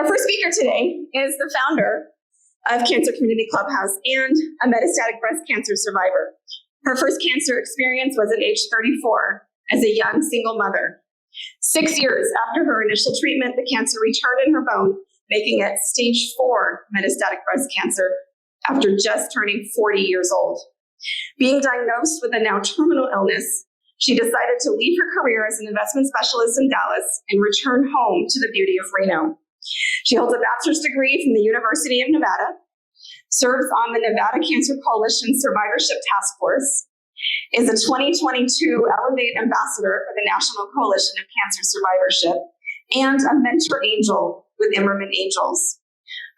Our first speaker today is the founder of Cancer Community Clubhouse and a metastatic breast cancer survivor. Her first cancer experience was at age 34 as a young single mother. 6 years after her initial treatment, the cancer returned in her bone, making it stage 4 metastatic breast cancer after just turning 40 years old. Being diagnosed with a now terminal illness, she decided to leave her career as an investment specialist in Dallas and return home to the beauty of Reno. She holds a bachelor's degree from the University of Nevada, serves on the Nevada Cancer Coalition Survivorship Task Force, is a 2022 Elevate Ambassador for the National Coalition of Cancer Survivorship, and a mentor angel with Immerman Angels.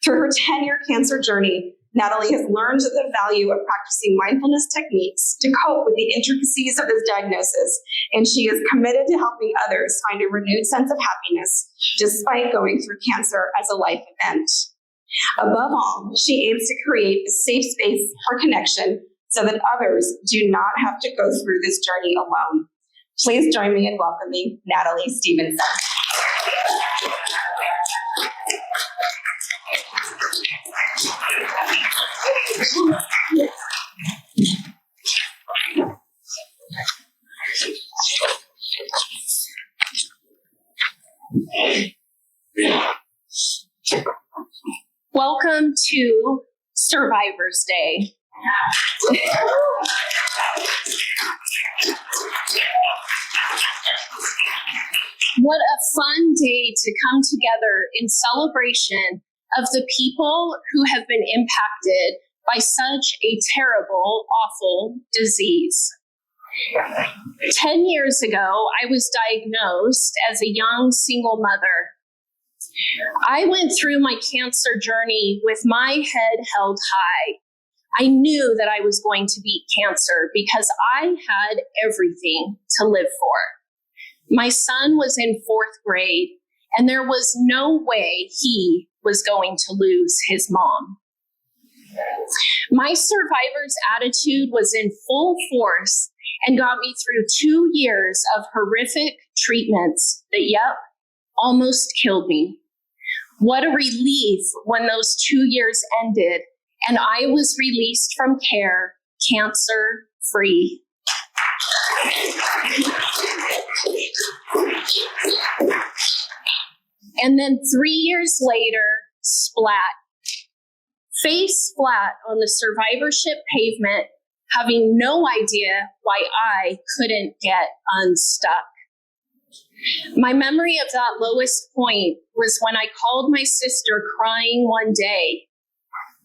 Through her 10-year cancer journey, Natalie has learned the value of practicing mindfulness techniques to cope with the intricacies of this diagnosis, and she is committed to helping others find a renewed sense of happiness despite going through cancer as a life event. Above all, she aims to create a safe space for connection so that others do not have to go through this journey alone. Please join me in welcoming Natalie Stevenson. Welcome to Survivor's Day. What a fun day to come together in celebration of the people who have been impacted by such a terrible, awful disease. 10 years ago, I was diagnosed as a young single mother. I went through my cancer journey with my head held high. I knew that I was going to beat cancer because I had everything to live for. My son was in 4th grade, and there was no way he was going to lose his mom. My survivor's attitude was in full force and got me through 2 years of horrific treatments that, almost killed me. What a relief when those 2 years ended and I was released from care, cancer-free. And then 3 years later, splat. Face flat on the survivorship pavement, having no idea why I couldn't get unstuck. My memory of that lowest point was when I called my sister crying one day.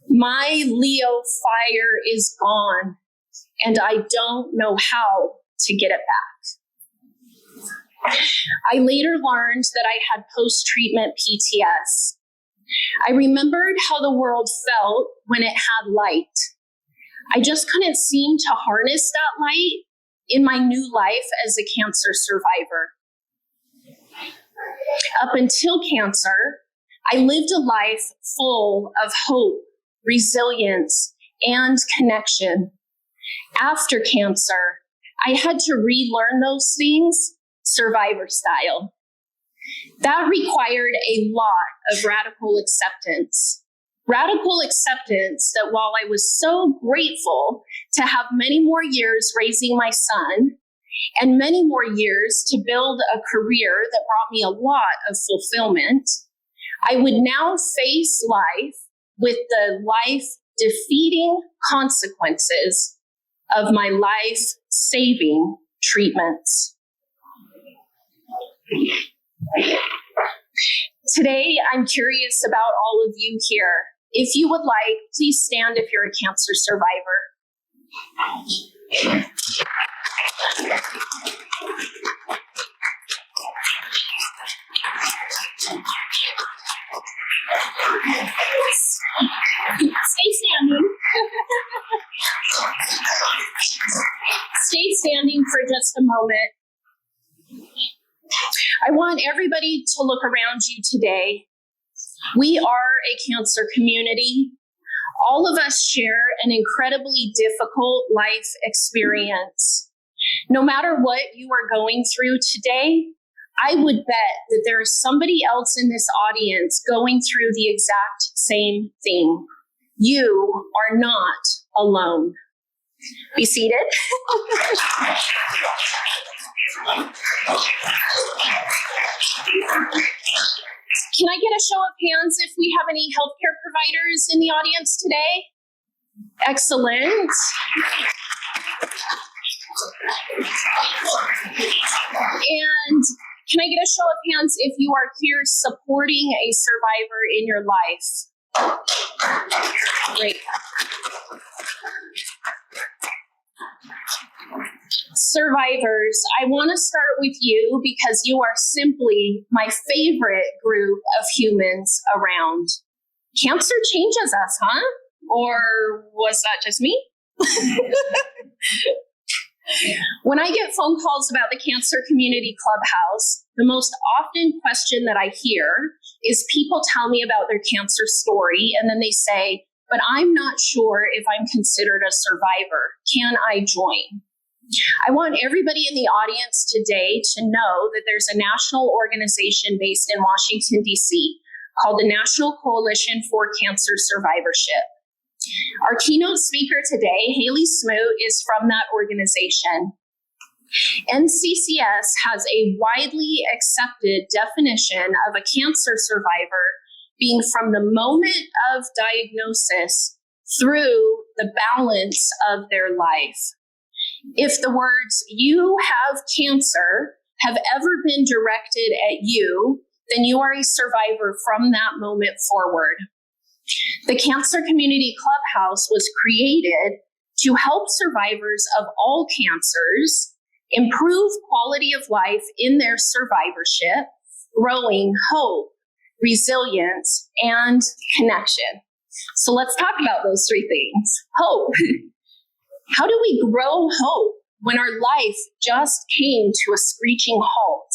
My Leo fire is gone, and I don't know how to get it back. I later learned that I had post-treatment PTS. I remembered how the world felt when it had light. I just couldn't seem to harness that light in my new life as a cancer survivor. Up until cancer, I lived a life full of hope, resilience, and connection. After cancer, I had to relearn those things survivor style. That required a lot of radical acceptance. Radical acceptance that while I was so grateful to have many more years raising my son and many more years to build a career that brought me a lot of fulfillment, I would now face life with the life-defeating consequences of my life-saving treatments. Today, I'm curious about all of you here. If you would like, please stand if you're a cancer survivor. Stay standing. Stay standing for just a moment. I want everybody to look around you today. We are a cancer community. All of us share an incredibly difficult life experience. No matter what you are going through today, I would bet that there is somebody else in this audience going through the exact same thing. You are not alone. Be seated. Can I get a show of hands if we have any healthcare providers in the audience today? Excellent. And can I get a show of hands if you are here supporting a survivor in your life? Great. Survivors, I want to start with you because you are simply my favorite group of humans around. Cancer changes us, huh? Or was that just me? When I get phone calls about the Cancer Community Clubhouse, the most often question that I hear is people tell me about their cancer story, and then they say, but I'm not sure if I'm considered a survivor. Can I join? I want everybody in the audience today to know that there's a national organization based in Washington, D.C. called the National Coalition for Cancer Survivorship. Our keynote speaker today, Haley Smoot, is from that organization. NCCS has a widely accepted definition of a cancer survivor being from the moment of diagnosis through the balance of their life. If the words "you have cancer" have ever been directed at you, then you are a survivor from that moment forward. The Cancer Community Clubhouse was created to help survivors of all cancers improve quality of life in their survivorship, growing hope, resilience, and connection. So let's talk about those three things. Hope. How do we grow hope when our life just came to a screeching halt?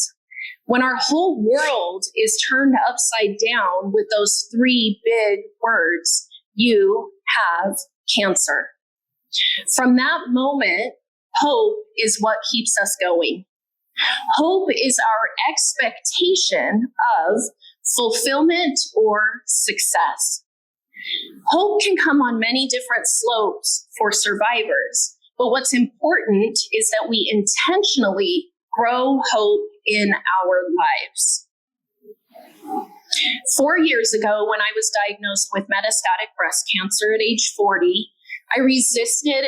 When our whole world is turned upside down with those three big words, you have cancer. From that moment, hope is what keeps us going. Hope is our expectation of fulfillment or success. Hope can come on many different slopes for survivors, but what's important is that we intentionally grow hope in our lives. 4 years ago, when I was diagnosed with metastatic breast cancer at age 40, I resisted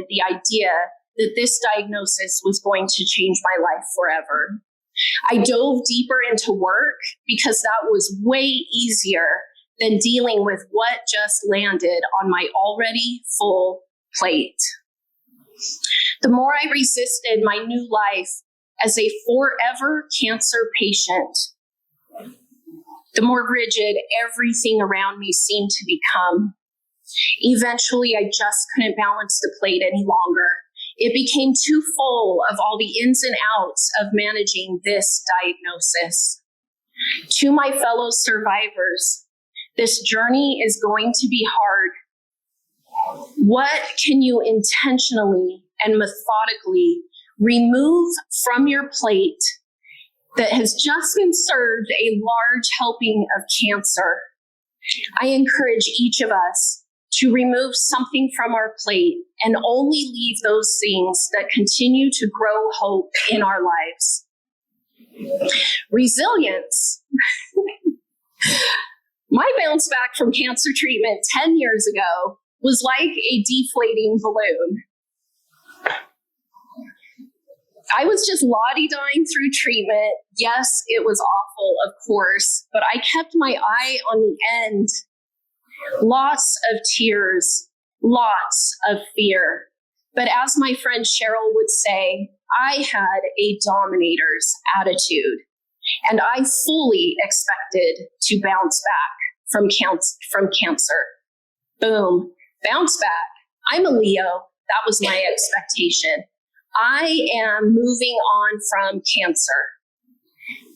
the idea that this diagnosis was going to change my life forever. I dove deeper into work because that was way easier than dealing with what just landed on my already full plate. The more I resisted my new life as a forever cancer patient, the more rigid everything around me seemed to become. Eventually, I just couldn't balance the plate any longer. It became too full of all the ins and outs of managing this diagnosis. To my fellow survivors, this journey is going to be hard. What can you intentionally and methodically remove from your plate that has just been served a large helping of cancer? I encourage each of us to remove something from our plate and only leave those things that continue to grow hope in our lives. Resilience. My bounce back from cancer treatment 10 years ago was like a deflating balloon. I was just la-di-dying through treatment. Yes, it was awful, of course, but I kept my eye on the end. Lots of tears, lots of fear. But as my friend Cheryl would say, I had a dominator's attitude, and I fully expected to bounce back from cancer. Boom, bounce back. I'm a Leo. That was my expectation. I am moving on from cancer.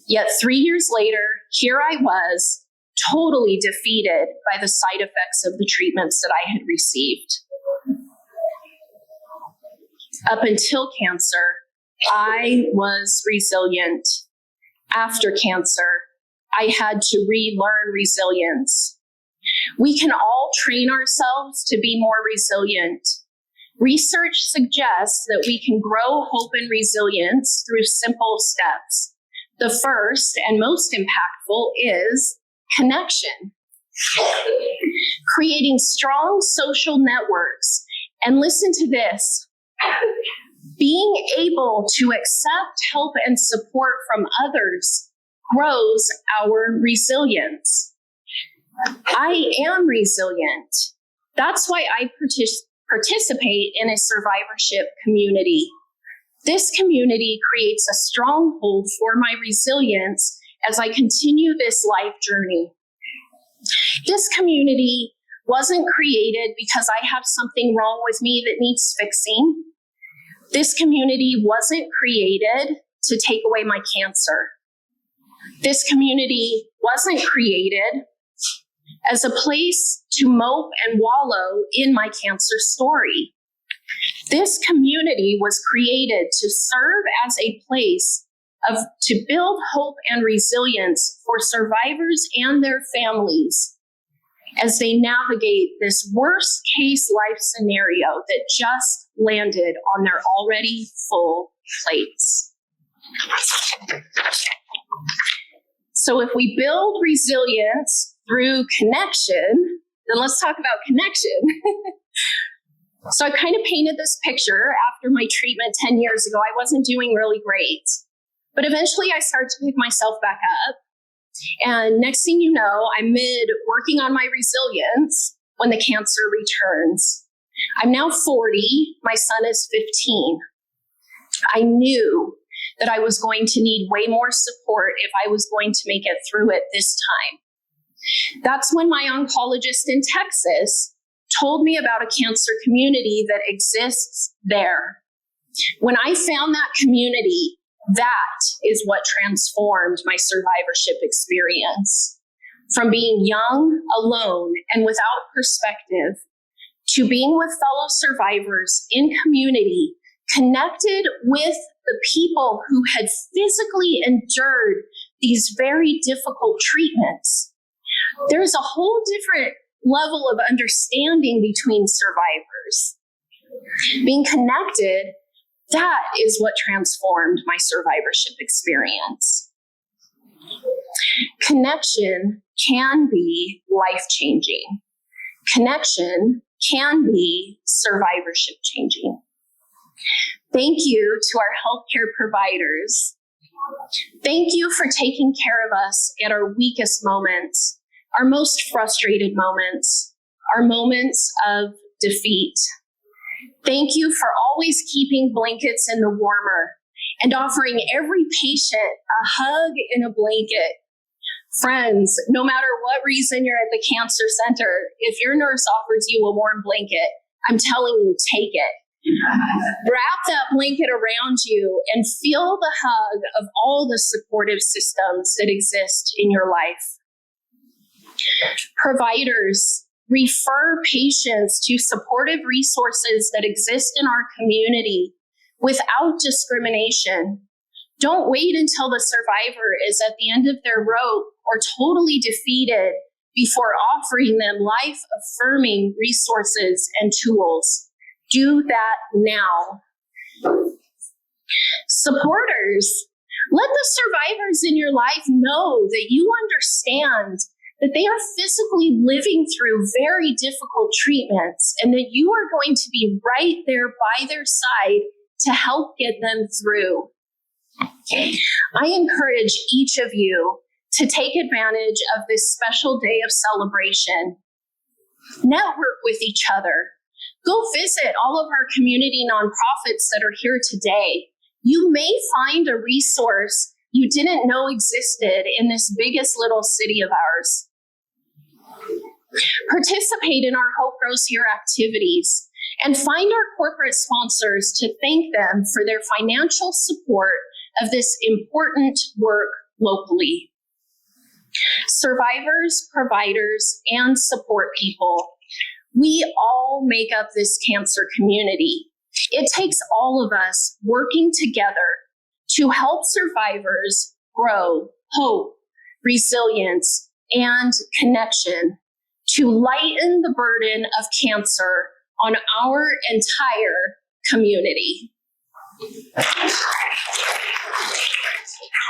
Yet 3 years later, here I was, totally defeated by the side effects of the treatments that I had received. Up until cancer, I was resilient. After cancer, I had to relearn resilience. We can all train ourselves to be more resilient. Research suggests that we can grow hope and resilience through simple steps. The first and most impactful is connection. Creating strong social networks. And listen to this. Being able to accept help and support from others grows our resilience. I am resilient. That's why I participate in a survivorship community. This community creates a stronghold for my resilience as I continue this life journey. This community wasn't created because I have something wrong with me that needs fixing. This community wasn't created to take away my cancer. This community wasn't created as a place to mope and wallow in my cancer story. This community was created to serve as a place to build hope and resilience for survivors and their families as they navigate this worst case life scenario that just landed on their already full plates. So if we build resilience through connection, then let's talk about connection. So I kind of painted this picture after my treatment 10 years ago. I wasn't doing really great, but eventually I started to pick myself back up. And next thing you know, I'm working on my resilience when the cancer returns. I'm now 40. My son is 15. I knew that I was going to need way more support if I was going to make it through it this time. That's when my oncologist in Texas told me about a cancer community that exists there. When I found that community, that is what transformed my survivorship experience. From being young, alone, and without perspective, to being with fellow survivors in community, connected with the people who had physically endured these very difficult treatments. There's a whole different level of understanding between survivors. Being connected, that is what transformed my survivorship experience. Connection can be life-changing. Connection can be survivorship changing. Thank you to our healthcare providers. Thank you for taking care of us at our weakest moments, our most frustrated moments, our moments of defeat. Thank you for always keeping blankets in the warmer and offering every patient a hug and a blanket. Friends, no matter what reason you're at the cancer center, if your nurse offers you a warm blanket, I'm telling you, take it. Wrap that blanket around you and feel the hug of all the supportive systems that exist in your life. Providers, refer patients to supportive resources that exist in our community without discrimination. Don't wait until the survivor is at the end of their rope or totally defeated before offering them life-affirming resources and tools. Do that now. Supporters, let the survivors in your life know that you understand that they are physically living through very difficult treatments and that you are going to be right there by their side to help get them through. I encourage each of you to take advantage of this special day of celebration. Network with each other. Go visit all of our community nonprofits that are here today. You may find a resource you didn't know existed in this biggest little city of ours. Participate in our Hope Grows Here activities and find our corporate sponsors to thank them for their financial support of this important work locally. Survivors, providers, and support people, we all make up this cancer community. It takes all of us working together to help survivors grow hope, resilience, and connection to lighten the burden of cancer on our entire community.